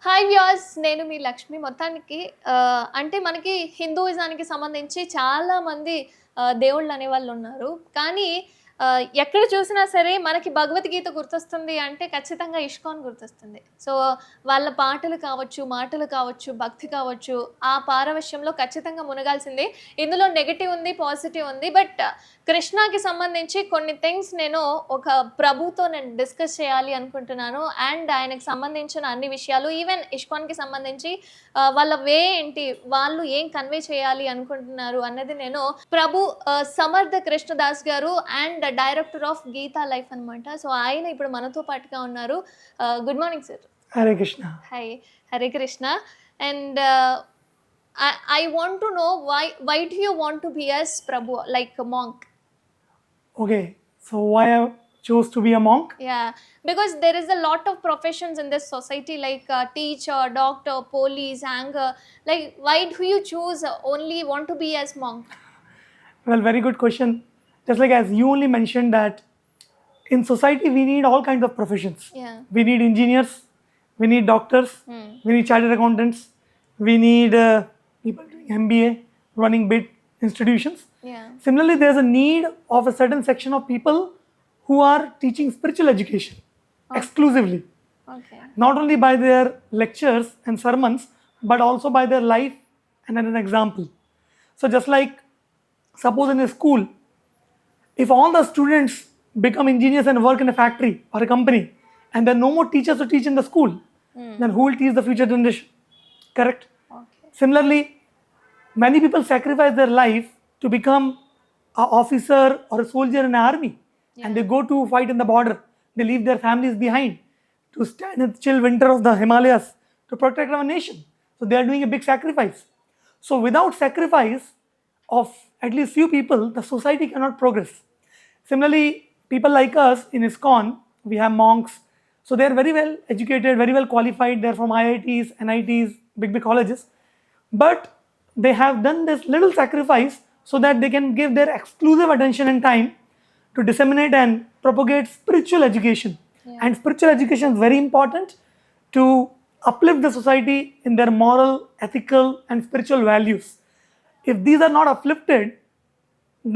Hi viewers, నేను మీ లక్ష్మి. మొత్తానికి అంటే మనకి హిందూయిజానికి సంబంధించి చాలామంది దేవుళ్ళు అనేవాళ్ళున్నారు. కానీ ఎక్కడ చూసినా సరే మనకి భగవద్గీత గుర్తొస్తుంది అంటే ఖచ్చితంగా ఇస్కాన్ గుర్తొస్తుంది. సో, వాళ్ళ పాటలు కావచ్చు, మాటలు కావచ్చు, భక్తి కావచ్చు, ఆ పారవశ్యంలో ఖచ్చితంగా మునగాల్సిందే. ఇందులో నెగెటివ్ ఉంది, పాజిటివ్ ఉంది. బట్ కృష్ణకి సంబంధించి కొన్ని థింగ్స్ నేను ఒక ప్రభుతో నేను డిస్కస్ చేయాలి అనుకుంటున్నాను. అండ్ ఆయనకు సంబంధించిన అన్ని విషయాలు ఈవెన్ ఇస్కాన్‌కి సంబంధించి వాళ్ళ వే ఏంటి? వాళ్ళు ఏం కన్వే చేయాలి అనుకుంటున్నారు అన్నది నేను ప్రభు Samartha Krishnadas garu and director of Gita life అనమాట. సో, ఆయన ఇప్పుడు మనతో పాటుగా ఉన్నారు. Good morning sir. Hare Krishna. Hi. Hare Krishna. And I want to know why do you want to be as Prabhu, like a monk? Okay, so why I chose to be a monk? Yeah, because there is a lot of professions in this society, like teacher, doctor, police, anchor. Like, why do you choose only want to be as monk? Well, very good question. Just like as you only mentioned that in society we need all kinds of professions. Yeah. We need engineers, we need doctors, we need chartered accountants, we need people doing MBA, running big institutions. Yeah. Similarly, there's a need of a certain section of people who are teaching spiritual education exclusively, Okay. not only by their lectures and sermons, but also by their life and an example. So just like suppose in a school, if all the students become engineers and work in a factory or a company, and there are no more teachers to teach in the school, then who will teach the future generation? Correct? Okay. Similarly, many people sacrifice their life to become an officer or a soldier in the army, and they go to fight in the border. They leave their families behind to stand in the chill winter of the Himalayas to protect our nation. So they are doing a big sacrifice. So without sacrifice of at least few people, the society cannot progress. Similarly, people like us in ISKCON, we have monks. So they are very well educated, very well qualified. They are from IITs, NITs, big colleges. But they have done this little sacrifice so that they can give their exclusive attention and time to disseminate and propagate spiritual education. And spiritual education is very important to uplift the society in their moral, ethical, and spiritual values. If these are not uplifted,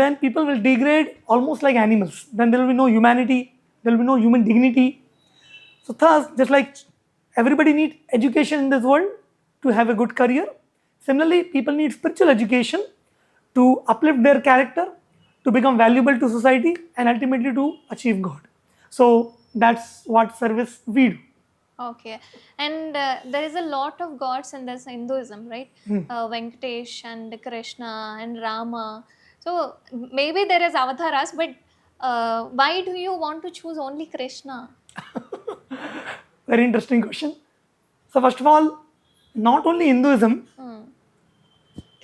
then people will degrade almost like animals. Then there will be no humanity, there will be no human dignity. So thus, just like everybody needs education in this world to have a good career, similarly, people need spiritual education to uplift their character, to become valuable to society, and ultimately to achieve God. So that's what service we do. Okay. And there is a lot of gods in this Hinduism, right? Venkatesh and Krishna and Rama. So maybe there is avatars, but why do you want to choose only Krishna? Very interesting question. So first of all, not only Hinduism,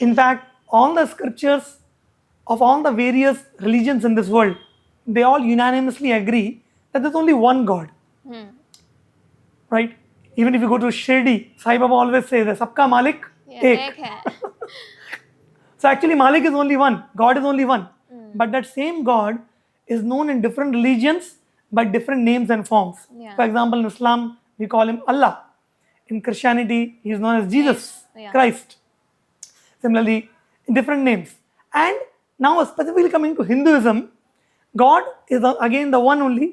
in fact, all the scriptures of all the various religions in this world, they all unanimously agree that there's only one God. Right? Even if you go to Shirdi, Sai Baba always says that Sabka Malik Ek. Ek hai. So actually Malik is only one, God is only one. But that same God is known in different religions by different names and forms. Yeah. For example, in Islam, we call him Allah. In Christianity, he is known as Jesus, Yeah. Christ. Similarly, in different names. And now specifically coming to Hinduism, God is again the one only,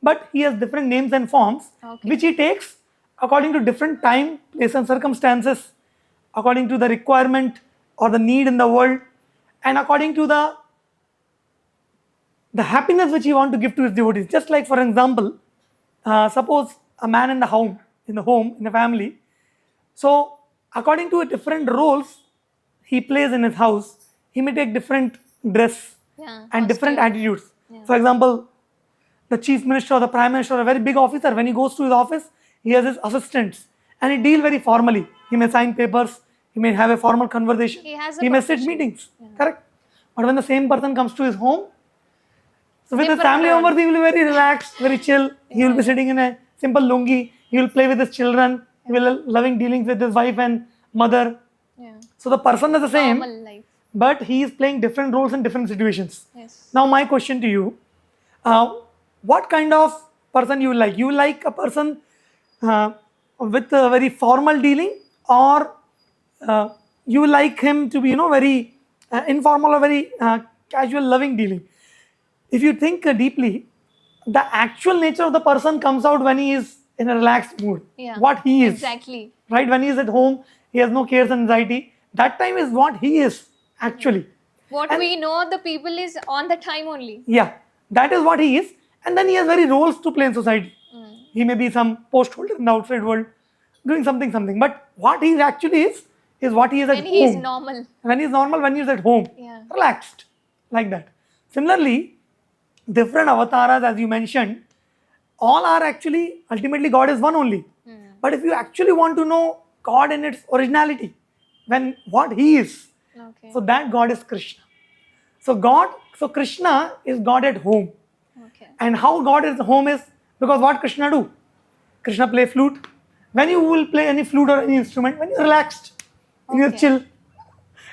but he has different names and forms, which he takes according to different time, place and circumstances, according to the requirement or the need in the world, and according to the happiness which he wants to give to his devotees. Just like for example, suppose a man in the home, in a family. So according to different roles he plays in his house, he may take different dress and different attitudes. For example, the chief minister or the prime minister or a very big officer, when he goes to his office, he has his assistants and he deals very formally. He may sign papers, he may have a formal conversation, he may sit meetings. Correct? But when the same person comes to his home, so with his family members, he will be very relaxed, very chill. He will be sitting in a simple lungi, he will play with his children, he will have loving dealings with his wife and mother. So the person is the same, Normal life. but he is playing different roles in different situations. Yes. Now my question to you, what kind of person you like? You like a person with a very formal dealing, or you like him to be, very informal or very casual, loving dealing. If you think deeply, the actual nature of the person comes out when he is in a relaxed mood. Yeah. What he is. Exactly. Right? When he is at home, he has no cares and anxiety. That time is what he is actually. What we know the people is on the time only. Yeah, that is what he is. And then he has very roles to play in society. He may be some post holder in the outside world, doing something. But what he actually is what he is at When home. he is normal. When he is normal, when he is at home, Yeah. relaxed, like that. Similarly, different avatars, as you mentioned, all are actually, ultimately God is one only. But if you actually want to know God in its originality, when what he is, Okay. so that God is Krishna. So Krishna is God at home. Okay. And how God is home is because what Krishna do? Krishna play flute. When you will play any flute or any instrument, when you're relaxed, when you're Okay. chill,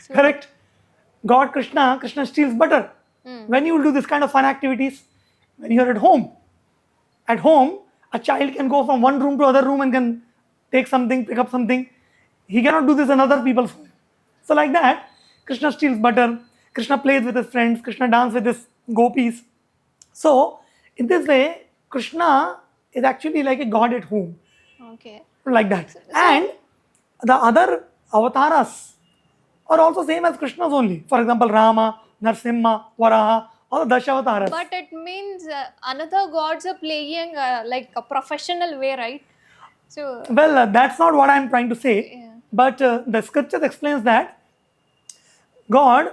So- correct? God Krishna steals butter. When you will do this kind of fun activities, when you're at home. At home, a child can go from one room to other room and can take something, pick up something. He cannot do this in other people's home. So like that, Krishna steals butter. Krishna plays with his friends. Krishna dances with his gopis. So in this way, Krishna is actually like a god at home, Okay. like that. And the other avatars are also same as Krishna's only. For example, Rama, Narsimha, Varaha, all the Dasha avatars. But it means another gods are playing like a professional way, right? So Well, that's not what I'm trying to say. Yeah. But the scripture explains that God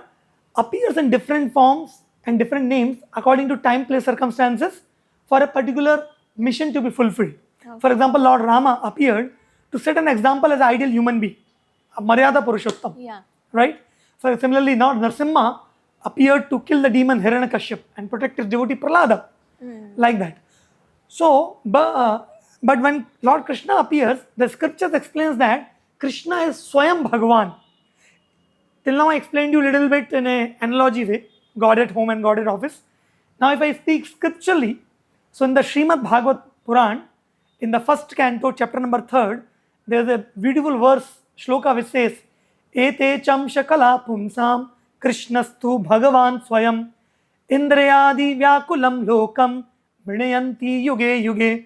appears in different forms and different names according to time, place, circumstances for a particular mission to be fulfilled. For example, Lord Rama appeared to set an example as an ideal human being, a Maryada Purushottam. yeah. Right? So similarly, now Narsimha appeared to kill the demon Hiranyakashyap and protect his devotee Prahlada, like that. So, but when Lord Krishna appears, the scriptures explains that Krishna is Swayam Bhagavan. Till now I explained you a little bit in an analogy way, God at home and God at office. Now if I speak scripturally, so in the Srimad Bhagavat Puran, in the first canto, chapter number 3, there is a beautiful verse, shloka which says, Ete cham shakala pumsam Krishnastu Bhagavan Swayam Indrayadi Vyakulam Lokam Vinayanti Yuge Yuge.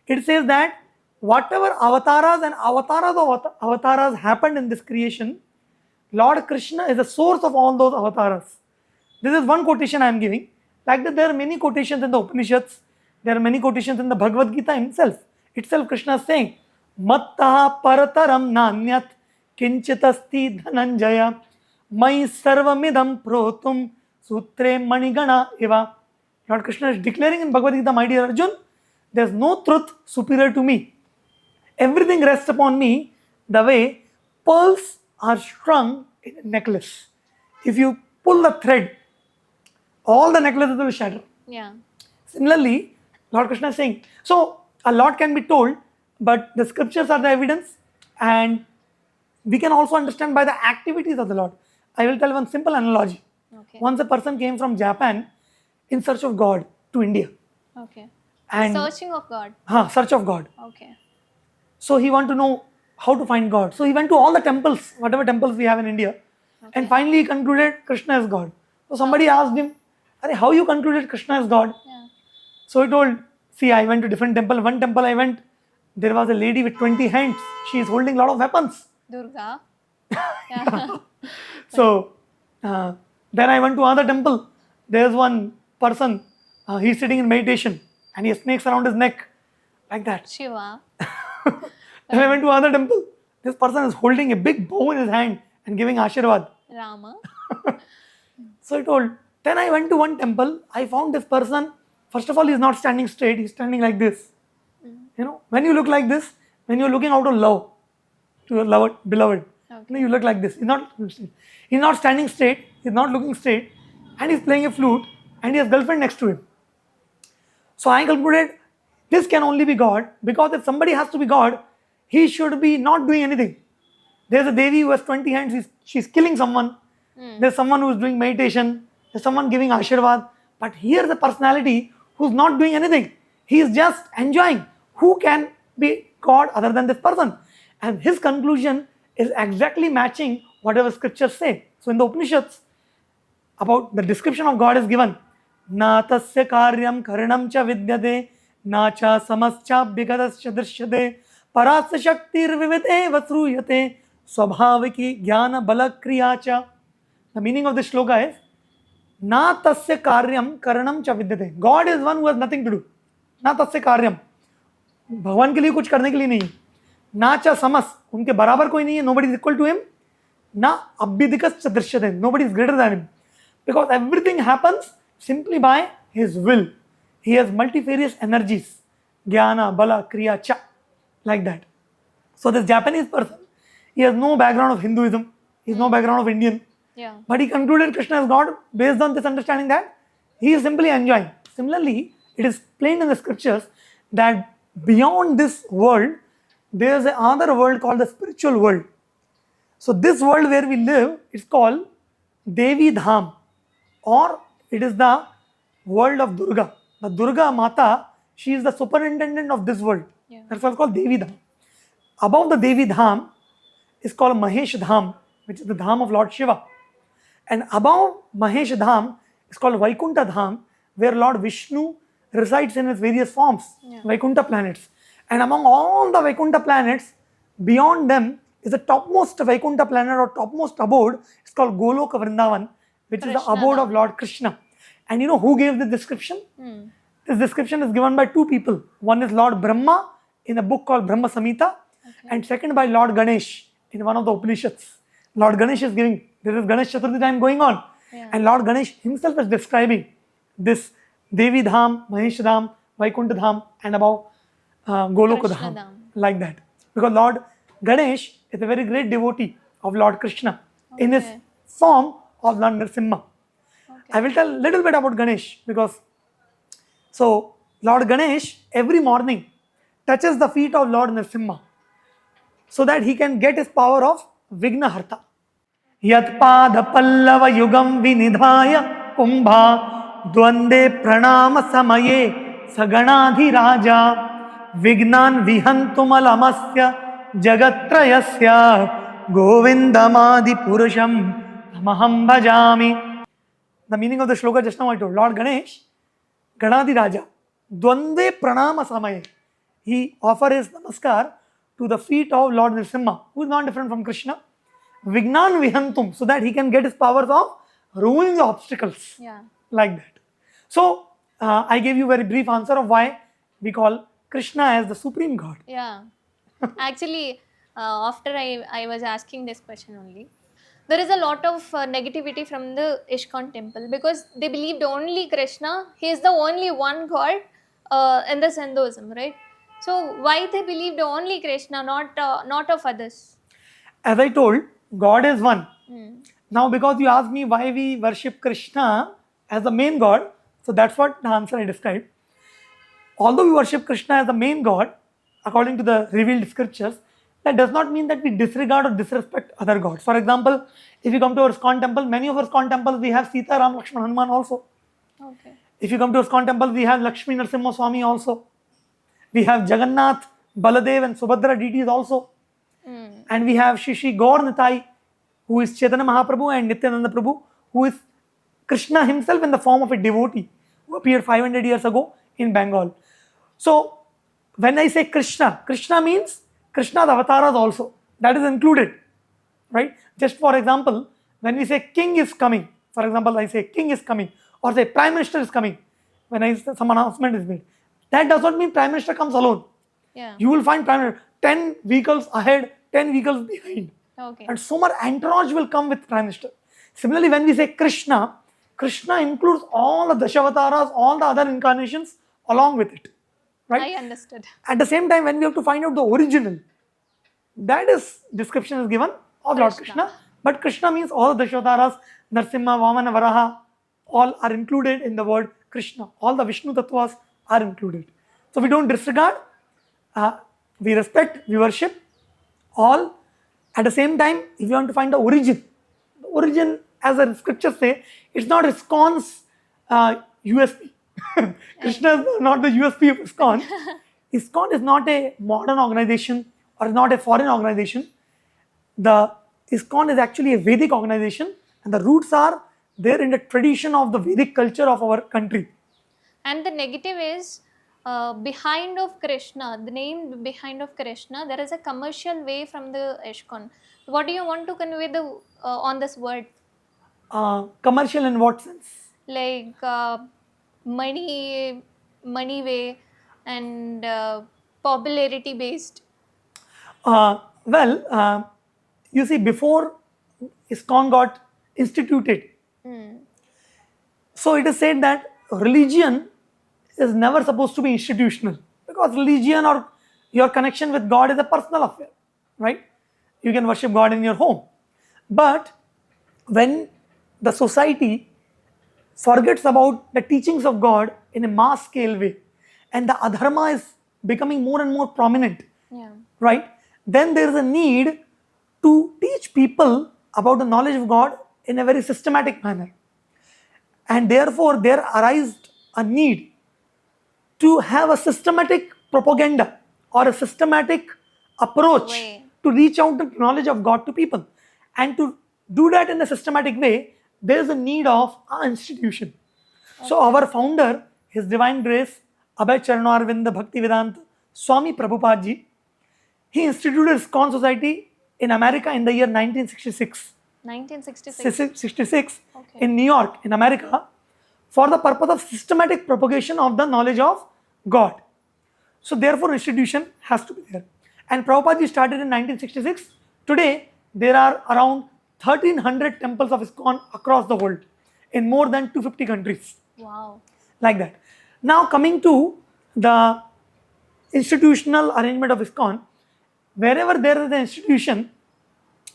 It says that whatever avataras and avatars happened in this creation, Lord Krishna is the source of all those avatars. This is one quotation I am giving. Like that, there are many quotations in the Upanishads, there are many quotations in the Bhagavad Gita himself. Itself, Krishna is saying, Mattaha parataram nanyat kinchitasti dhananjaya mai sarvamidam protum sutre manigana eva. Lord Krishna is declaring in Bhagavad Gita, my dear Arjun, there is no truth superior to me. Everything rests upon me the way pearls are strung in a necklace. If you pull the thread, all the necklaces will shatter. Yeah. Similarly, Lord Krishna is saying, so a lot can be told, but the scriptures are the evidence, and we can also understand by the activities of the Lord. I will tell one simple analogy. Okay. Once a person came from Japan in search of God to India. Okay. And Searching of God. search of God. Okay. So he wanted to know how to find God. So he went to all the temples, whatever temples we have in India, and finally he concluded Krishna is God. So somebody asked him, how you concluded Krishna is God? Yeah. So he told, see, I went to different temple. One temple I went, there was a lady with 20 hands. She is holding a lot of weapons. Durga. Yeah. So then I went to another temple. There's one person, he's sitting in meditation and he has snakes around his neck, like that. Shiva. Then I went to another temple. This person is holding a big bow in his hand and giving Ashirwad. Rama. So he told, then I went to one temple. I found this person. First of all, he's not standing straight. He's standing like this. When you look like this, when you're looking out of love to your beloved, you look like this. He's not standing straight. He's not looking straight. And he's playing a flute and he has girlfriend next to him. So I concluded, this can only be God, because if somebody has to be God, he should be not doing anything. There's a Devi who has 20 hands, she's killing someone. There's someone who's doing meditation. There's someone giving Ashirwad. But here's a personality who's not doing anything. He is just enjoying. Who can be God other than this person. And his conclusion is exactly matching whatever scriptures say. So in the Upanishads, about the description of God is given. Na tasya karyam karanam cha vidyate, na cha samascha bhigadascha drishyate, parasya shaktir vivite vasruyate, swabhaviki jnana bala kriya cha. The meaning of this shloka is, Na tasya karyam karanam cha vidyate. God is one who has nothing to do. Na tasya karyam. भगवान के लिए कुछ करने के लिए नहीं है. ना चा समस, उनके बराबर कोई नहीं है. Nobody is equal to him. Na abhidikas drishyate. Nobody is greater than him. Because everything happens simply by his will. He has multifarious energies. Jnana, bala, kriya, cha. Like that. So this Japanese person, he has no background of Hinduism. He has no background of Indian. Yeah. But he concluded Krishna is God based on this understanding that he is simply enjoying. Similarly, it is plain in the scriptures that beyond this world, there is another world called the spiritual world. So this world where we live is called Devi Dham, or it is the world of Durga. The Durga Mata, she is the superintendent of this world. Yeah. That's why it's called Devi Dham. Above the Devi Dham is called Mahesh Dham, which is the Dham of Lord Shiva. And above Mahesh Dham is called Vaikunta Dham, where Lord Vishnu resides in his various forms, Vaikunta planets. And among all the Vaikunta planets, beyond them is the topmost Vaikunta planet or topmost abode. It's called Goloka Vrindavan, which is the abode of Lord Krishna. And you know who gave this description? This description is given by two people. One is Lord Brahma in a book called Brahma Samhita, and second by Lord Ganesh in one of the Upanishads. Lord Ganesh is giving, there is Ganesh Chaturthi time going on, and Lord Ganesh himself is describing this Devi Dham, Mahesh Dham, Vaikunta Dham, and above Goloka Dham, like that. Because Lord Ganesh is a very great devotee of Lord Krishna in his form of Lord Nrsimha. I will tell a little bit about Ganesh because, so Lord Ganesh every morning touches the feet of Lord Nrsimha so that he can get his power of Vignaharta. Yat pada pallava yugam vinidhaya kumbha dvande pranama samaye saganadhi raja vignan vihantum alamasya jagatrayasya govindamadi purusham tamaham bhajami. The meaning of the shloka just now I told. Lord Ganesh, Ganadi Raja, Dvande Pranama Samaye. He offers his namaskar to the feet of Lord Nrsimha, who is not different from Krishna. Vignan Vihantum, so that he can get his powers of removing the obstacles. Yeah. Like that. So, I gave you a very brief answer of why we call Krishna as the Supreme God. Yeah. Actually, after I was asking this question only, there is a lot of negativity from the ISKCON temple because they believed only Krishna. He is the only one God in the Hinduism, right? So why they believed only Krishna, not of others? As I told, God is one. Now, because you asked me why we worship Krishna as the main God, so that's what the answer I described. Although we worship Krishna as the main God, according to the revealed scriptures, that does not mean that we disregard or disrespect other gods. For example, if you come to our ISKCON temple, many of our ISKCON temples, we have Sita, Ram, Lakshman, Hanuman also. Okay. If you come to our ISKCON temple, we have Lakshmi Narasimha Swami also. We have Jagannath, Baladev and Subhadra deities also. And we have Shri Gaur Nitai, who is Chaitanya Mahaprabhu, and Nityananda Prabhu, who is Krishna himself in the form of a devotee who appeared 500 years ago in Bengal. So, when I say Krishna, Krishna means Krishna's avatars also. That is included, right? Just for example, when we say king is coming, for example, I say king is coming, or say prime minister is coming, when some announcement is made, that does not mean prime minister comes alone. Yeah. You will find prime minister 10 vehicles ahead, 10 vehicles behind. Okay. And so much entourage will come with prime minister. Similarly, when we say Krishna, Krishna includes all the Dashavataras, all the other incarnations along with it. Right? I understood. At the same time, when we have to find out the original, that is description is given of Lord Krishna. But Krishna means all the Dashavataras, Narsimha, Vamana, Varaha, all are included in the word Krishna. All the Vishnu Tattvas are included. So we don't disregard, we respect, we worship all. At the same time, if you want to find the origin as the scriptures say, it's not ISKCON's USP. Krishna is not the USP of ISKCON. ISKCON is not a modern organization or not a foreign organization. The ISKCON is actually a Vedic organization, and the roots are there in the tradition of the Vedic culture of our country. And the negative is behind of Krishna, the name behind of Krishna, there is a commercial way from the ISKCON. What do you want to convey on this word? Commercial in what sense? Like money way and popularity based. You see, before ISKCON got instituted, so it is said that religion is never supposed to be institutional, because religion or your connection with God is a personal affair, right? You can worship God in your home. But when the society forgets about the teachings of God in a mass scale way, and the adharma is becoming more and more prominent, Yeah. right? Then there is a need to teach people about the knowledge of God in a very systematic manner. And therefore, there arises a need to have a systematic propaganda or a systematic approach Way. to reach out the knowledge of God to people. And to do that in a systematic way, there is a need of an institution. So our founder, His Divine Grace, Abhay Charanarvinda Bhaktivedanta Swami Prabhupada ji, he instituted ISKCON Society in America in the year 1966. 1966. 66 Okay. in New York, in America, for the purpose of systematic propagation of the knowledge of God. So therefore, institution has to be there. And Prabhupada ji started in 1966. Today, there are around 1300 temples of ISKCON across the world in more than 250 countries. Wow. Like that. Now coming to the institutional arrangement of ISKCON, wherever there is an institution,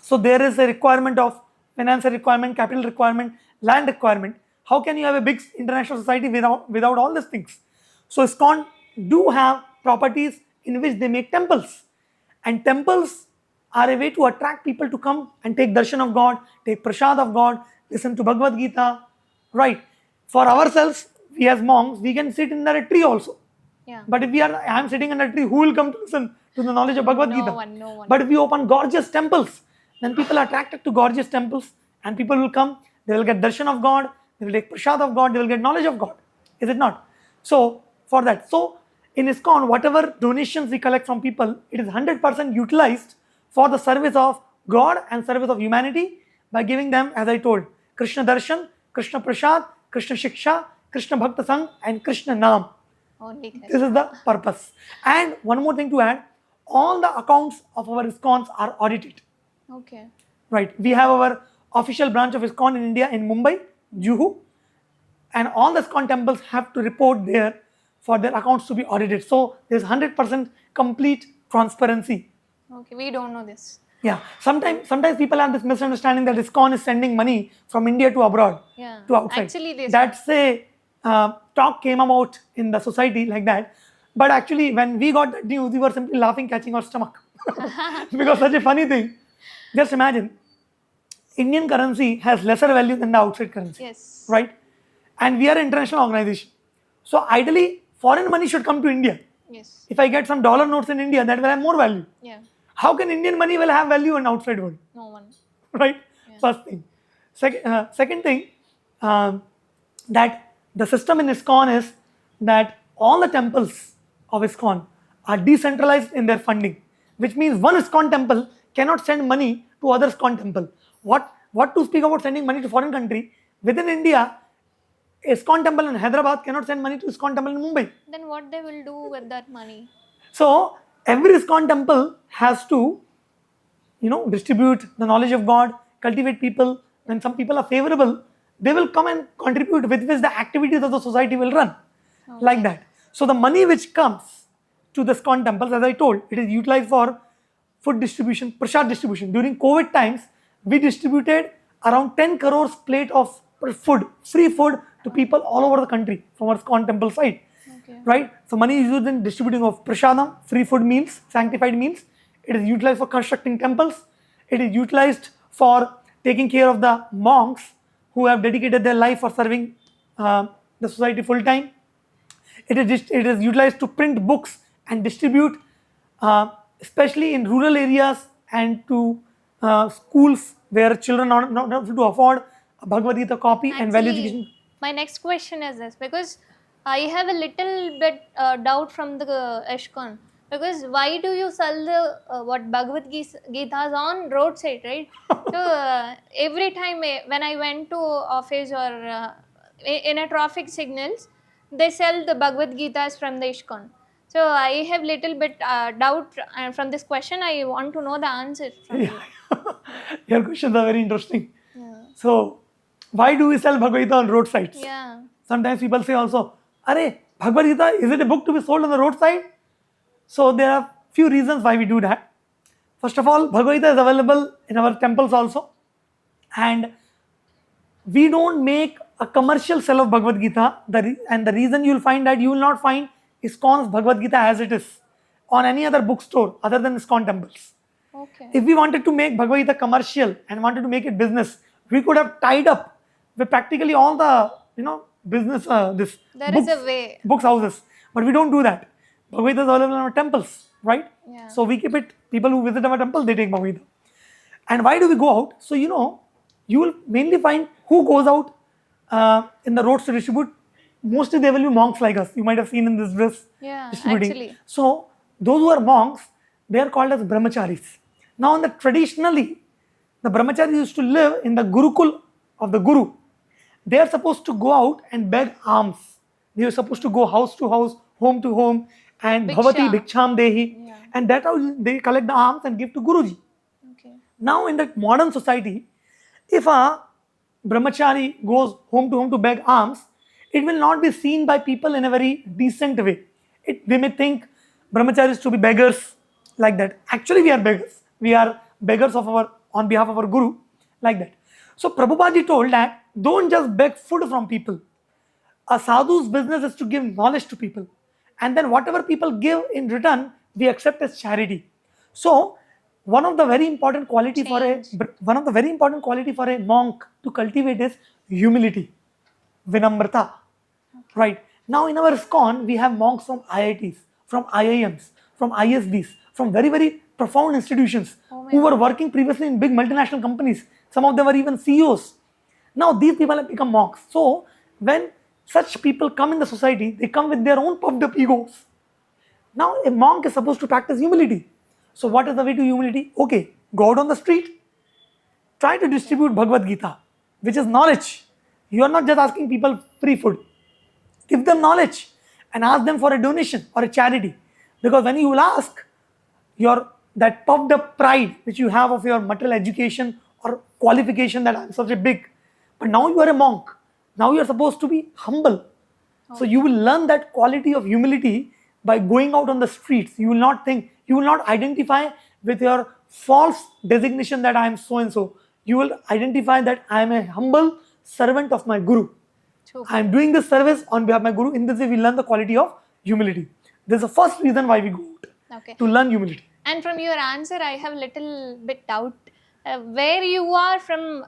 so there is a requirement of financial requirement, capital requirement, land requirement. How can you have a big international society without all these things? So ISKCON do have properties in which they make temples, and temples are a way to attract people to come and take darshan of God, take prasad of God, listen to Bhagavad Gita, right? For ourselves, we as monks, we can sit under a tree also. Yeah. But if I am sitting under a tree, who will come to listen to the knowledge of Bhagavad Gita? No one. But if we open gorgeous temples, then people are attracted to gorgeous temples, and people will come, they will get darshan of God, they will take prasad of God, they will get knowledge of God. Is it not? So, for that. So, in ISKCON, whatever donations we collect from people, it is 100% utilized for the service of God and service of humanity by giving them, as I told, Krishna Darshan, Krishna Prasad, Krishna Shiksha, Krishna Bhakta Sang, and Krishna Naam. Only Krishna. This is the purpose. And one more thing to add, all the accounts of our ISKCONs are audited. Okay. Right. We have our official branch of ISKCON in India in Mumbai, Juhu, and all the ISKCON temples have to report there for their accounts to be audited. So there's 100% complete transparency. Okay, we don't know this. Yeah. Sometimes people have this misunderstanding that ISKCON is sending money from India to abroad, Yeah. to outside. Actually, this. That's a talk came about in the society like that. But actually, when we got that news, we were simply laughing, catching our stomach. Because such a funny thing. Just imagine, Indian currency has lesser value than the outside currency. Yes. Right? And we are an international organization. So ideally, foreign money should come to India. Yes. If I get some dollar notes in India, that will have more value. Yeah. How can Indian money will have value in outside world? No one. Right? Yeah. First thing. Second thing, that the system in ISKCON is that all the temples of ISKCON are decentralized in their funding, which means one ISKCON temple cannot send money to other ISKCON temple. What to speak about sending money to foreign country? Within India, ISKCON temple in Hyderabad cannot send money to ISKCON temple in Mumbai. Then what they will do with that money? So every ISKCON temple has to, distribute the knowledge of God, cultivate people. When some people are favorable, they will come and contribute, with which the activities of the society will run. Okay. Like that. So the money which comes to the ISKCON temples, as I told, it is utilized for food distribution, prasad distribution. During COVID times, we distributed around 10 crores plate of food, free food to people all over the country from our ISKCON temple side. Okay. Right? So money is used in distributing of prasadam, free food meals, sanctified meals. It is utilized for constructing temples. It is utilized for taking care of the monks who have dedicated their life for serving the society full time. It is utilized to print books and distribute, especially in rural areas and to schools where children are not able to afford a Bhagavad Gita copy and value education. My next question is this, because I have a little bit doubt from the ISKCON, because why do you sell the what Bhagavad Gitas on roadside, right? So every time when I went to office or in a traffic signals, they sell the Bhagavad Gitas from the ISKCON. So I have little bit doubt from this question. I want to know the answer from you. Your questions are very interesting. Yeah. So, why do we sell Bhagavad Gita on roadsides? Yeah. Sometimes people say also, Are, Bhagavad Gita, is it a book to be sold on the roadside? So, there are few reasons why we do that. First of all, Bhagavad Gita is available in our temples also. And we don't make a commercial sell of Bhagavad Gita. And the reason you will find that you will not find ISKCON's Bhagavad Gita as it is on any other bookstore other than ISKCON temples. Okay. If we wanted to make Bhagavad Gita commercial and wanted to make it business, we could have tied up with practically all the business There is a way. books houses, but we don't do that. Bhagavad Gita is available in our temples, right? Yeah. So we keep it. People who visit our temple, they take Bhagavad Gita. And why do we go out? So you will mainly find who goes out in the roads to distribute. Mostly they will be monks like us. You might have seen in this dress distributing. Actually. So those who are monks, they are called as brahmacharis. Now, traditionally, the brahmacharis used to live in the Gurukul of the Guru. They are supposed to go out and beg alms. They are supposed to go house to house, home to home, and Bhavati Bhiksham Dehi. Yeah. And that's how they collect the alms and give to Guruji. Okay. Now, in the modern society, if a brahmachari goes home to beg alms, it will not be seen by people in a very decent way. They may think brahmacharis to be beggars like that. Actually, we are beggars. We are beggars on behalf of our Guru, like that. So Prabhupada told that don't just beg food from people. A sadhu's business is to give knowledge to people, and then whatever people give in return, we accept as charity. So one of the very important quality for a monk to cultivate is humility, vinamrata. Right. Now in our ISKCON, we have monks from IITs, from IIMs, from ISBs, from very, very profound institutions who were working previously in big multinational companies. Some of them were even CEOs. Now these people have become monks. So when such people come in the society, they come with their own puffed up egos. Now a monk is supposed to practice humility. So what is the way to humility? Okay, go out on the street, try to distribute Bhagavad Gita, which is knowledge. You are not just asking people free food. Give them knowledge and ask them for a donation or a charity. Because when you will ask, that puffed up pride which you have of your material education or qualification that I'm such a big, but now you are a monk. Now you are supposed to be humble. So you will learn that quality of humility by going out on the streets. You will not identify with your false designation that I am so and so. You will identify that I am a humble servant of my Guru. True. I am doing this service on behalf of my Guru. In this way, we learn the quality of humility. This is the first reason why we go out, to learn humility. And from your answer, I have little bit doubt. Where you are from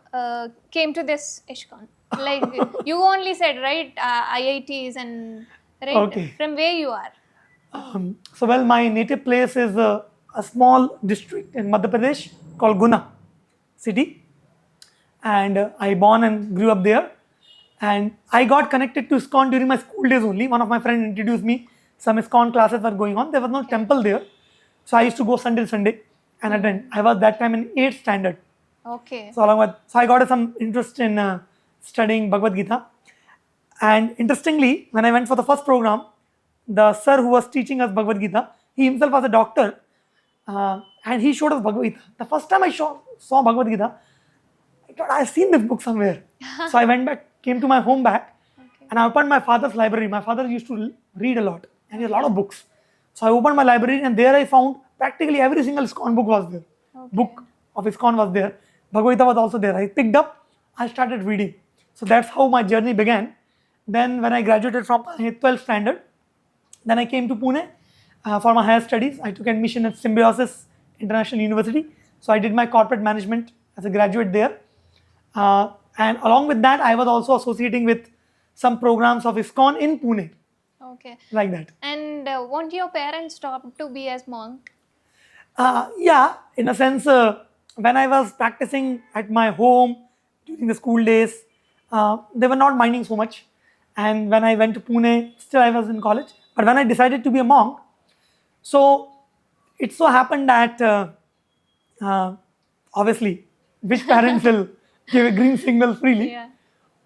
came to this ISKCON? Like you only said, right, IITs and right. Okay. From where you are? My native place is a small district in Madhya Pradesh called Guna city, and I born and grew up there. And I got connected to ISKCON during my school days only. One of my friends introduced me. Some ISKCON classes were going on. There was no temple there, so I used to go Sunday and attend. I was that time in 8th standard. Okay. So I got some interest in studying Bhagavad Gita. And interestingly, when I went for the first program, the sir who was teaching us Bhagavad Gita, he himself was a doctor, and he showed us Bhagavad Gita. The first time I saw Bhagavad Gita, I thought I've seen this book somewhere. So I went back, came to my home back, and I opened my father's library. My father used to read a lot, and he had a lot of books. So I opened my library, and there I found practically every single ISKCON book was there. Book of ISKCON was there. Bhagavad Gita was also there. I picked up, I started reading. So that's how my journey began. Then when I graduated from 12th standard, then I came to Pune for my higher studies. I took admission at Symbiosis International University. So I did my corporate management as a graduate there. And along with that, I was also associating with some programs of ISKCON in Pune. Okay. like that. And won't your parents stop to be as monk? Yeah, in a sense, when I was practicing at my home during the school days, they were not minding so much. And when I went to Pune, still I was in college. But when I decided to be a monk, so it so happened that uh, obviously, which parents will give a green signal freely? Yeah.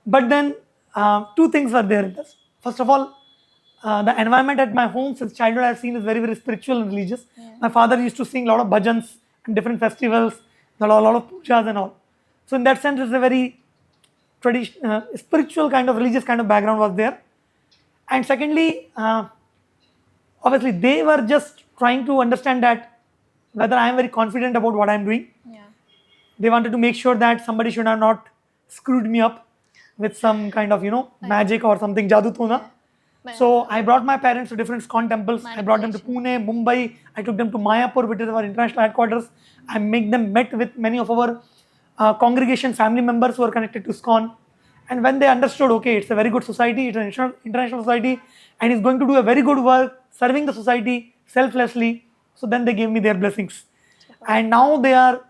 But then two things were there in this. First of all, the environment at my home since childhood I've seen is very, very spiritual and religious. Yeah. My father used to sing a lot of bhajans and different festivals, a lot of pujas and all. So in that sense, it's a very traditional, spiritual kind of religious kind of background was there. And secondly, obviously they were just trying to understand that whether I am very confident about what I am doing. Yeah. They wanted to make sure that somebody should have not screwed me up with some kind of magic or something jadoo tona. So I brought my parents to different ISKCON temples. I brought them to Pune, Mumbai. I took them to Mayapur, which is our international headquarters. I make them met with many of our congregation family members who are connected to ISKCON. And when they understood, okay, it's a very good society, it's an international society, and it's going to do a very good work serving the society selflessly. So then they gave me their blessings. And now they are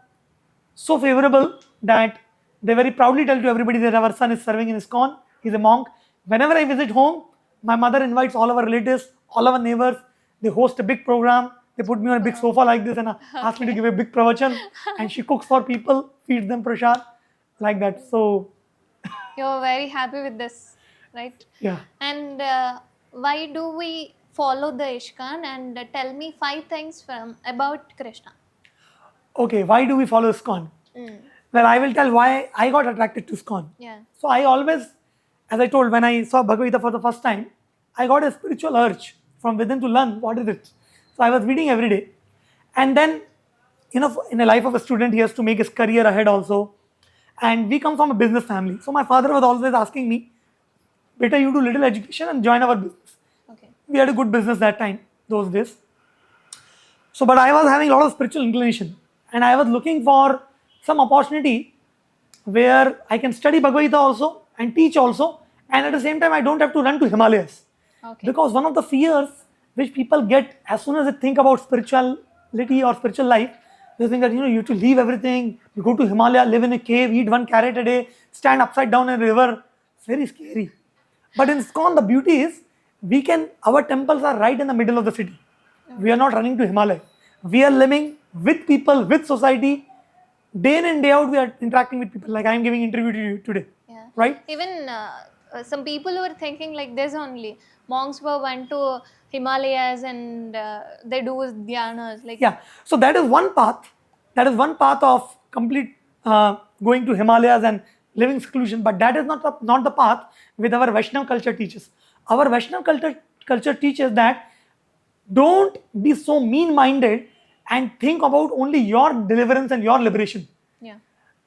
so favorable that they very proudly tell to everybody that our son is serving in ISKCON. He's a monk. Whenever I visit home, my mother invites all our relatives, all our neighbors. They host a big program. They put me on a big sofa like this and ask me to give a big pravachan. And she cooks for people, feeds them prasad, like that. So You're very happy with this, right? yeah. And why do we follow the ISKCON? And tell me 5 things about Krishna. Okay, why do we follow ISKCON? Mm. Well, I will tell why I got attracted to ISKCON. Yeah. So I always, as I told, when I saw Bhagavad Gita for the first time, I got a spiritual urge from within to learn what is it. So I was reading every day. And then, in the life of a student, he has to make his career ahead also. And we come from a business family. So my father was always asking me, better you do little education and join our business. Okay. We had a good business that time, those days. So, but I was having a lot of spiritual inclination. And I was looking for some opportunity where I can study Bhagavad Gita also and teach also. And at the same time, I don't have to run to Himalayas. Okay. Because one of the fears which people get as soon as they think about spirituality or spiritual life, they think that you have to leave everything, you go to Himalaya, live in a cave, eat 1 carrot a day, stand upside down in a river. It's very scary. But in ISKCON, the beauty is our temples are right in the middle of the city. We are not running to Himalaya. We are living with people, with society. Day in and day out, we are interacting with people. Like I am giving interview to you today. Yeah. Right? Even some people were thinking like this only. Monks went to Himalayas and they do dhyanas. Like Yeah. So that is one path. That is one path of complete going to Himalayas and living seclusion. But that is not the path with our Vaishnava culture teaches. Our Vaishnava culture teaches that don't be so mean-minded and think about only your deliverance and your liberation. yeah.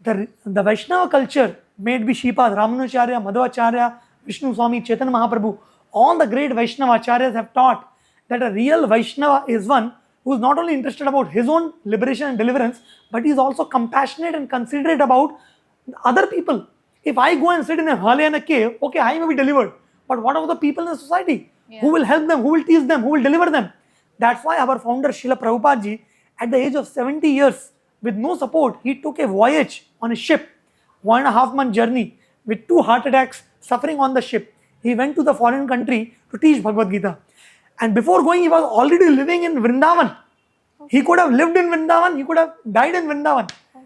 The Vaishnava culture, may it be Shripad, Ramanujacharya, Madhvacharya, Vishnu Swami, Chaitanya Mahaprabhu, all the great Vaishnava acharyas have taught that a real Vaishnava is one who is not only interested about his own liberation and deliverance, but he is also compassionate and considerate about other people. If I go and sit in a Himalaya in a cave, okay, I may be delivered. But what about the people in the society? Yeah. Who will help them? Who will teach them? Who will deliver them? That's why our founder Srila Prabhupada ji, at the age of 70 years, with no support, he took a voyage on a ship, 1.5 month journey, with 2 heart attacks, suffering on the ship. He went to the foreign country to teach Bhagavad Gita. And before going, he was already living in Vrindavan. Okay. He could have lived in Vrindavan, he could have died in Vrindavan. Okay.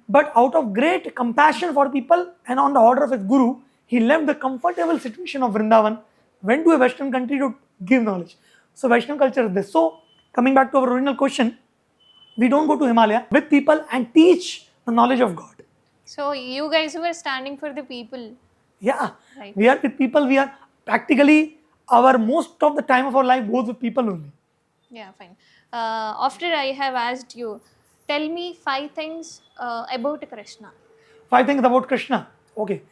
But out of great compassion for people and on the order of his guru, he left the comfortable situation of Vrindavan, went to a Western country to give knowledge. So Vaishnava culture is this. So coming back to our original question, we don't go to Himalaya with people and teach the knowledge of God. So you guys were standing for the people. Yeah, right. We are with people. We are practically most of the time of our life goes with people only. Yeah, fine. After I have asked you, tell me 5 things about Krishna. 5 things about Krishna. Okay.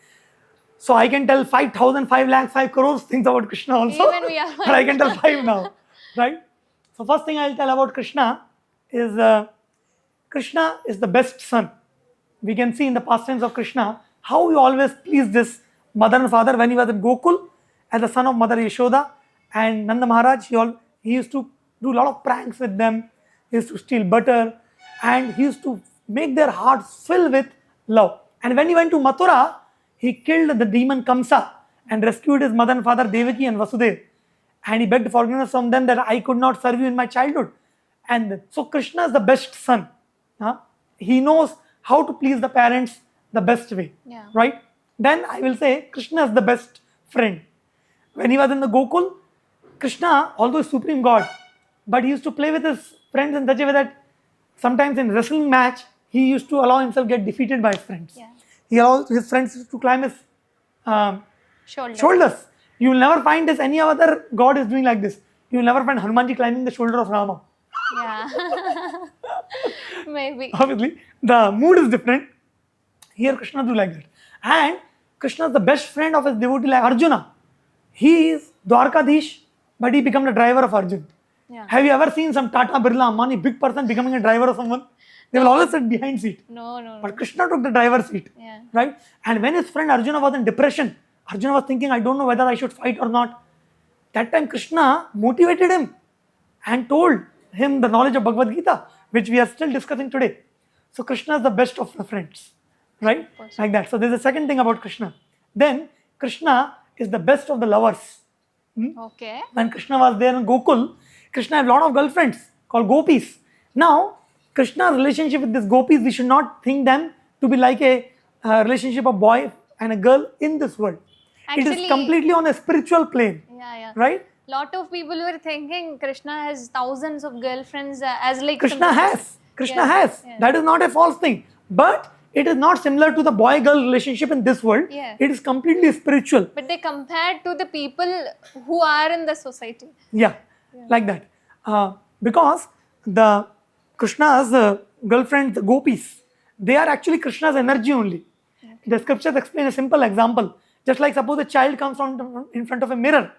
So I can tell 5,000, 5 lakhs, 5 crores things about Krishna also. Even we are. But I can tell 5 now, right? So first thing I'll tell about Krishna is Krishna is the best son. We can see in the pastimes of Krishna how he always pleased his mother and father when he was in Gokul as the son of Mother Yashoda And Nanda Maharaj, he used to do a lot of pranks with them. He used to steal butter, and he used to make their hearts fill with love. And when he went to Mathura, he killed the demon Kamsa and rescued his mother and father Devaki and Vasudev. And he begged forgiveness from them that I could not serve you in my childhood. And so Krishna is the best son. He knows how to please the parents the best way. Yeah. Right? Then I will say Krishna is the best friend. When he was in the Gokul, Krishna, although is supreme God, but he used to play with his friends in such a way that sometimes in wrestling match, he used to allow himself get defeated by his friends. Yeah. He allowed his friends to climb his Shoulder. shoulders. You will never find this any other god is doing like this. You will never find Hanumanji climbing the shoulder of Rama. Yeah. Maybe. Obviously, the mood is different. Here Krishna do like that. And Krishna is the best friend of his devotee like Arjuna. He is Dwarkadish, but he became the driver of Arjuna. Yeah. Have you ever seen some Tata, Birla, Ambani, big person becoming a driver of someone? They will always sit behind seat. No. But Krishna took the driver's seat. Yeah. Right? And when his friend Arjuna was in depression, Arjuna was thinking, I don't know whether I should fight or not. That time Krishna motivated him and told him the knowledge of Bhagavad Gita, which we are still discussing today. So Krishna is the best of the friends. Right? Like that. So there's a second thing about Krishna. Then Krishna is the best of the lovers. Okay. When Krishna was there in Gokul, Krishna had a lot of girlfriends called gopis. Now, Krishna's relationship with these gopis, we should not think them to be like a relationship of boy and a girl in this world. It Actually- is completely on a spiritual plane. Yeah. Right? Lot of people were thinking Krishna has thousands of girlfriends as like Krishna some- has. Krishna Yeah, has. yeah. That is not a false thing. But it is not similar to the boy-girl relationship in this world. Yeah. It is completely spiritual. But they compared to the people who are in the society. Yeah, like that. Because the Krishna's girlfriend, the gopis, they are actually Krishna's energy only. The scriptures explain a simple example. Just like suppose a child comes from in front of a mirror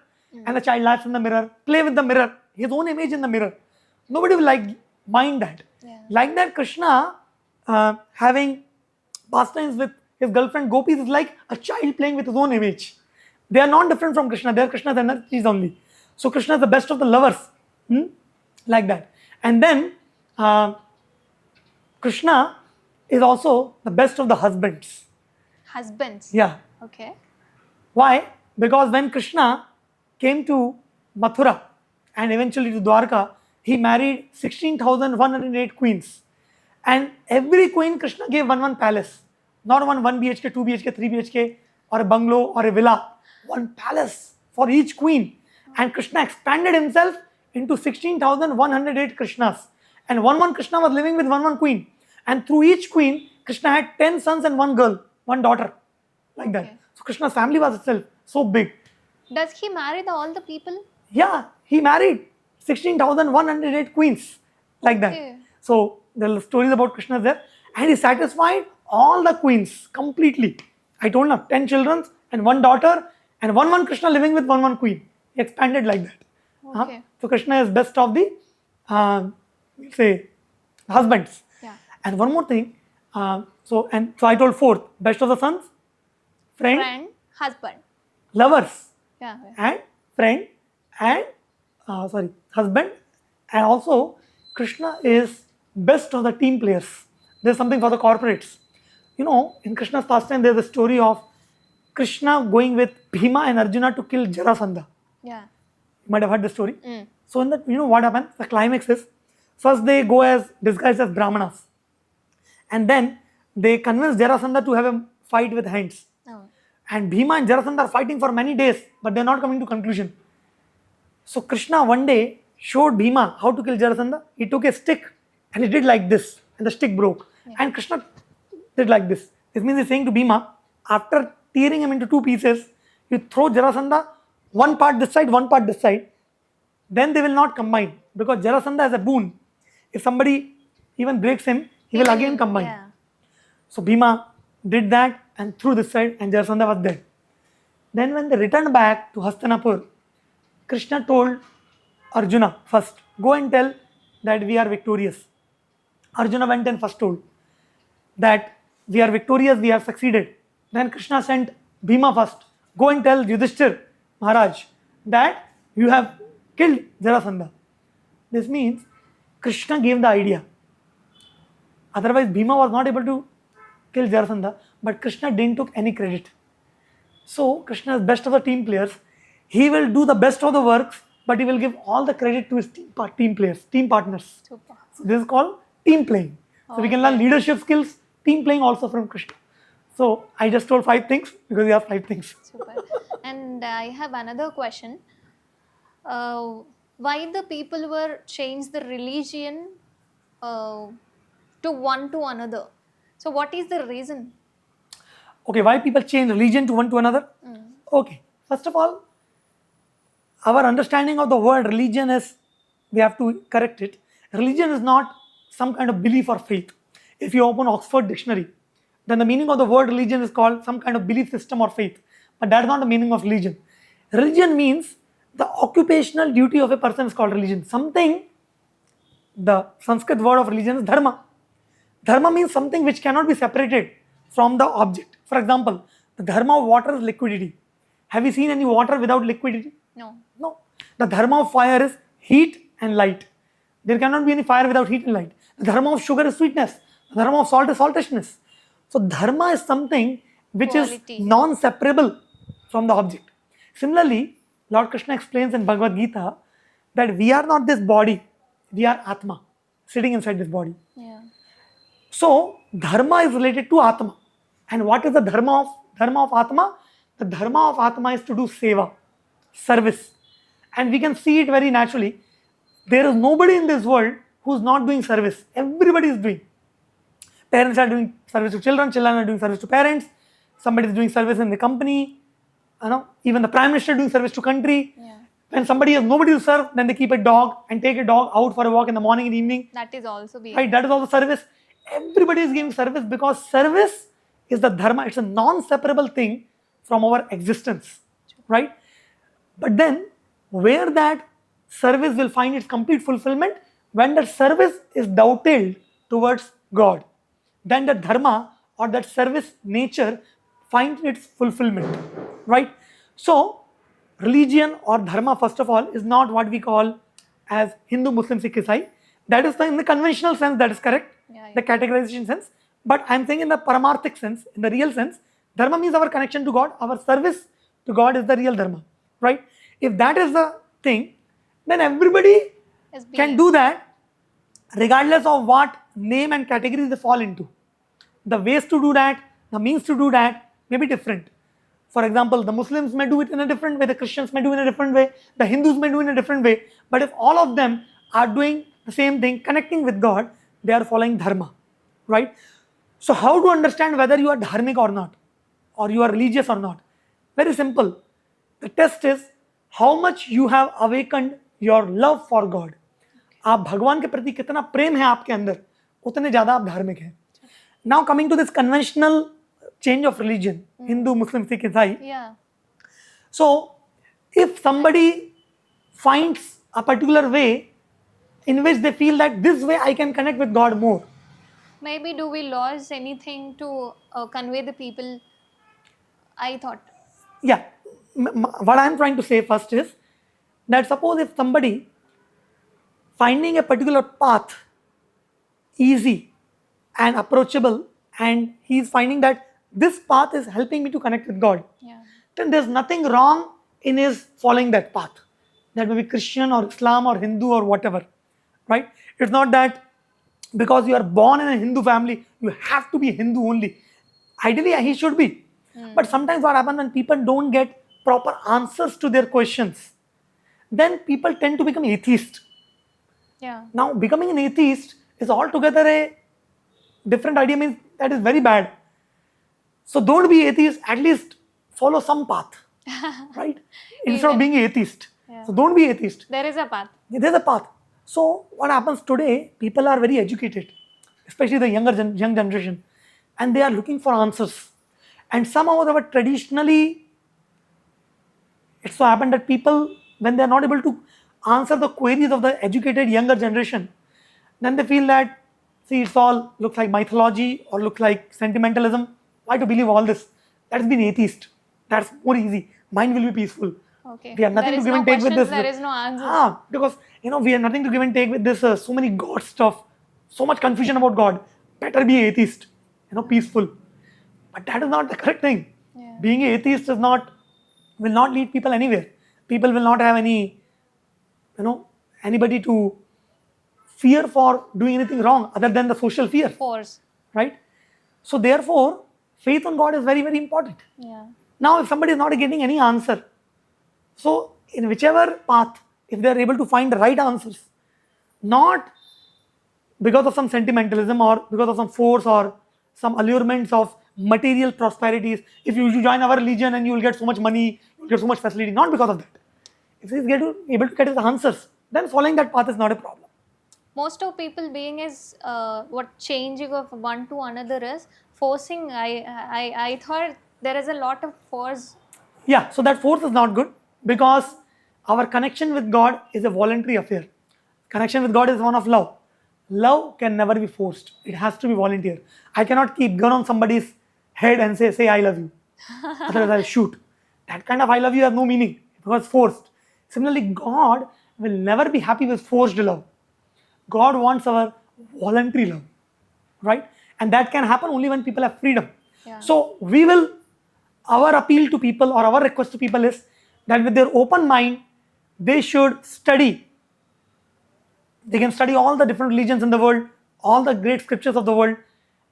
and the child laughs in the mirror, play with the mirror, his own image in the mirror. Nobody will mind that. Yeah. Like that, Krishna having pastimes with his girlfriend gopis is like a child playing with his own image. They are not different from Krishna. They are Krishna's energies only. So Krishna is the best of the lovers. Like that. And then Krishna is also the best of the husbands. Husbands. Yeah. Okay. Why? Because when Krishna came to Mathura and eventually to Dwarka, he married 16,108 queens. And every queen Krishna gave one palace. Not one BHK, 2 BHK, 3 BHK, or a bungalow or a villa. One palace for each queen. And Krishna expanded himself into 16,108 Krishnas. And one Krishna was living with one queen. And through each queen, Krishna had 10 sons and one girl, one daughter. Like that. Okay. So Krishna's family was itself so big. Does he marry all the people? Yeah, he married 16,108 queens. Like that. Okay. So the stories about Krishna there. And he satisfied all the queens completely. I told him 10 children and one daughter and one Krishna living with one queen. He expanded like that. Okay. So Krishna is best of the husbands. Yeah. And one more thing. So I told fourth, best of the sons, Friend, husband. lovers, Yeah. and friend, and husband. And also Krishna is best of the team players. There's something for the corporates. You know, in Krishna's pastime, there's a story of Krishna going with Bhima and Arjuna to kill Jarasandha. Yeah. You might have heard the story. So in that, you know what happened? The climax is, first they go disguised as Brahmanas. And then they convince Jarasandha to have a fight with hands. Oh. And Bhima and Jarasandha are fighting for many days, but they're not coming to conclusion. So Krishna one day showed Bhima how to kill Jarasandha. He took a stick and he did like this, and the stick broke. Yeah. And Krishna did like this. This means he's saying to Bhima, after tearing him into two pieces, you throw Jarasandha, one part this side, one part this side, then they will not combine, because Jarasandha has a boon. If somebody even breaks him, he will again combine. Yeah. So Bhima did that and threw this side, and Jarasandha was dead. Then when they returned back to Hastinapur, Krishna told Arjuna first, go and tell that we are victorious. Arjuna went and first told that we are victorious, we have succeeded. Then Krishna sent Bhima first, go and tell Yudhishthir Maharaj that you have killed Jarasandha. This means Krishna gave the idea. Otherwise, Bhima was not able to kill Jarasandha, but Krishna didn't take any credit. So, Krishna is best of the team players. He will do the best of the works, but he will give all the credit to his team players, team partners. Super. So, this is called team playing. So, we can learn leadership skills, team playing also from Krishna. So, I just told 5 things because he has 5 things. Super. And I have another question. Why the people were changed the religion to one to another? So what is the reason? Okay, why people change religion to one to another? Okay, first of all, our understanding of the word religion is, we have to correct it. Religion is not some kind of belief or faith. If you open Oxford Dictionary, then the meaning of the word religion is called some kind of belief system or faith. But that is not the meaning of religion. Religion means the occupational duty of a person is called religion. Something, the Sanskrit word of religion is dharma. Dharma means something which cannot be separated from the object. For example, the dharma of water is liquidity. Have you seen any water without liquidity? No. No. The dharma of fire is heat and light. There cannot be any fire without heat and light. The dharma of sugar is sweetness. The dharma of salt is saltishness. So dharma is something which Quality. is non-separable from the object. Similarly, Lord Krishna explains in Bhagavad Gita that we are not this body, we are Atma, sitting inside this body. Yeah. So dharma is related to Atma. And what is the dharma of Atma? The dharma of Atma is to do seva, service. And we can see it very naturally. There is nobody in this world who is not doing service. Everybody is doing. Parents are doing service to children, children are doing service to parents, somebody is doing service in the company, even the Prime Minister doing service to country. Yeah. When somebody has nobody to serve, then they keep a dog and take a dog out for a walk in the morning and evening. That is also being. Right, that is also service. Everybody is giving service because service is the dharma. It's a non-separable thing from our existence, right? But then, where that service will find its complete fulfillment, when that service is dovetailed towards God, then the dharma or that service nature finds its fulfillment, right? So, religion or dharma, first of all, is not what we call as Hindu, Muslim, Sikh, Isai. That is in the conventional sense, that is correct, the categorization sense. But I am saying in the paramarthik sense, in the real sense, dharma means our connection to God, our service to God is the real dharma, right? If that is the thing, then everybody can do that regardless of what name and category they fall into. The ways to do that, the means to do that may be different. For example, the Muslims may do it in a different way, the Christians may do it in a different way, the Hindus may do it in a different way. But if all of them are doing the same thing, connecting with God, they are following dharma, right? So how to understand whether you are dharmic or not, or you are religious or not? Very simple. The test is how much you have awakened your love for God. आप भगवान के प्रति कितना प्रेम है आपके अंदर, उतने ज़्यादा आप धार्मिक हैं. Now coming to this conventional change of religion, Hindu, Muslim, Sikh, Isai. Yeah. So if somebody finds a particular way in which they feel that this way I can connect with God more. Maybe do we lose anything to convey the people? I thought. Yeah. What I am trying to say first is that suppose if somebody finding a particular path easy and approachable and he is finding that this path is helping me to connect with God, then there's nothing wrong in his following that path. That may be Christian or Islam or Hindu or whatever, right? It's not that because you are born in a Hindu family, you have to be Hindu only. Ideally, he should be. But sometimes what happens when people don't get proper answers to their questions, then people tend to become atheist. Yeah. Now, becoming an atheist is altogether a different idea, means that is very bad. So don't be atheist, at least follow some path, right? Instead of being an atheist. Yeah. So don't be atheist. There is a path. There's a path. So what happens today, people are very educated, especially the young generation, and they are looking for answers. And somehow traditionally, it so happened that people, when they are not able to answer the queries of the educated younger generation, then they feel that, see, it's all looks like mythology or looks like sentimentalism. Why to believe all this? That's been atheist. That's more easy. Mind will be peaceful. Okay. We have nothing There to is give no and take with questions, this. there is no answers. Because we have nothing to give and take with this. So many God stuff, so much confusion about God. Better be atheist, peaceful. But that is not the correct thing. Yeah. Being an atheist will not lead people anywhere. People will not have anybody to fear for doing anything wrong other than the social fear, Force. right? So therefore, faith on God is very, very important. Yeah. Now, if somebody is not getting any answer, so in whichever path, if they are able to find the right answers, not because of some sentimentalism or because of some force or some allurements of material prosperities, if you join our religion and you will get so much money, you will get so much facility, not because of that. If he is able to get his answers, then following that path is not a problem. Most of people being is what changing of one to another is forcing. I thought there is a lot of force. Yeah, so that force is not good because our connection with God is a voluntary affair. Connection with God is one of love. Love can never be forced. It has to be volunteer. I cannot keep gun on somebody's head and say I love you. Otherwise I'll shoot. That kind of I love you has no meaning because forced. Similarly, God will never be happy with forced love. God wants our voluntary love, right? And that can happen only when people have freedom. Yeah. So our appeal to people or our request to people is that with their open mind, they should study. They can study all the different religions in the world, all the great scriptures of the world,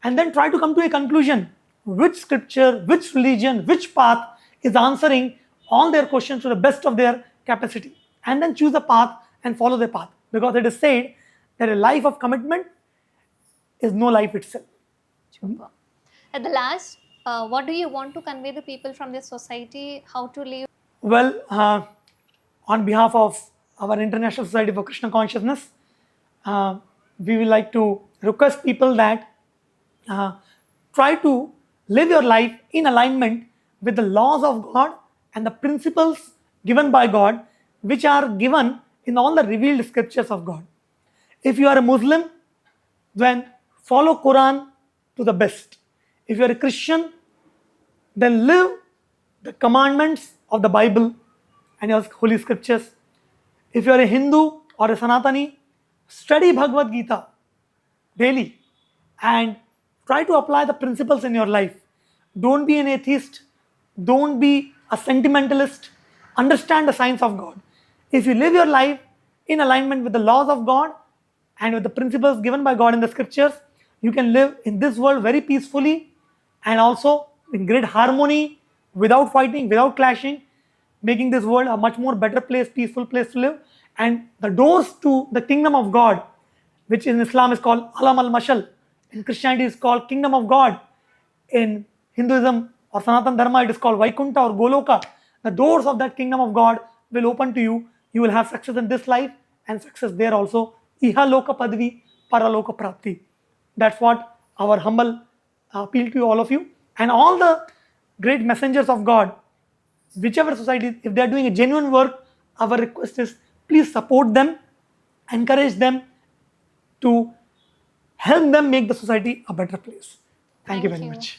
and then try to come to a conclusion. Which scripture, which religion, which path is answering all their questions to the best of their capacity. And then choose a path and follow the path. Because it is said that a life of commitment is no life itself. Super. At the last, what do you want to convey the people from this society? How to live? Well, on behalf of our International Society for Krishna Consciousness, we would like to request people that try to live your life in alignment with the laws of God and the principles given by God, which are given in all the revealed scriptures of God. If you are a Muslim, then follow Quran to the best. If you are a Christian, then live the commandments of the Bible and your holy scriptures. If you are a Hindu or a Sanatani, study Bhagavad Gita daily and try to apply the principles in your life. Don't be an atheist. Don't be a sentimentalist. Understand the science of God. If you live your life in alignment with the laws of God and with the principles given by God in the scriptures, you can live in this world very peacefully and also in great harmony, without fighting, without clashing, making this world a much more better place, peaceful place to live. And the doors to the kingdom of God, which in Islam is called Alam al-Mashal, in Christianity is called Kingdom of God, in Hinduism or Sanatan Dharma it is called Vaikunta or Goloka. The doors of that kingdom of God will open to you. You will have success in this life and success there also. Iha loka padvi, paraloka prapti. That's what our humble appeal to all of you. And all the great messengers of God, whichever society, if they are doing a genuine work, our request is please support them, encourage them to help them make the society a better place. Thank you very much.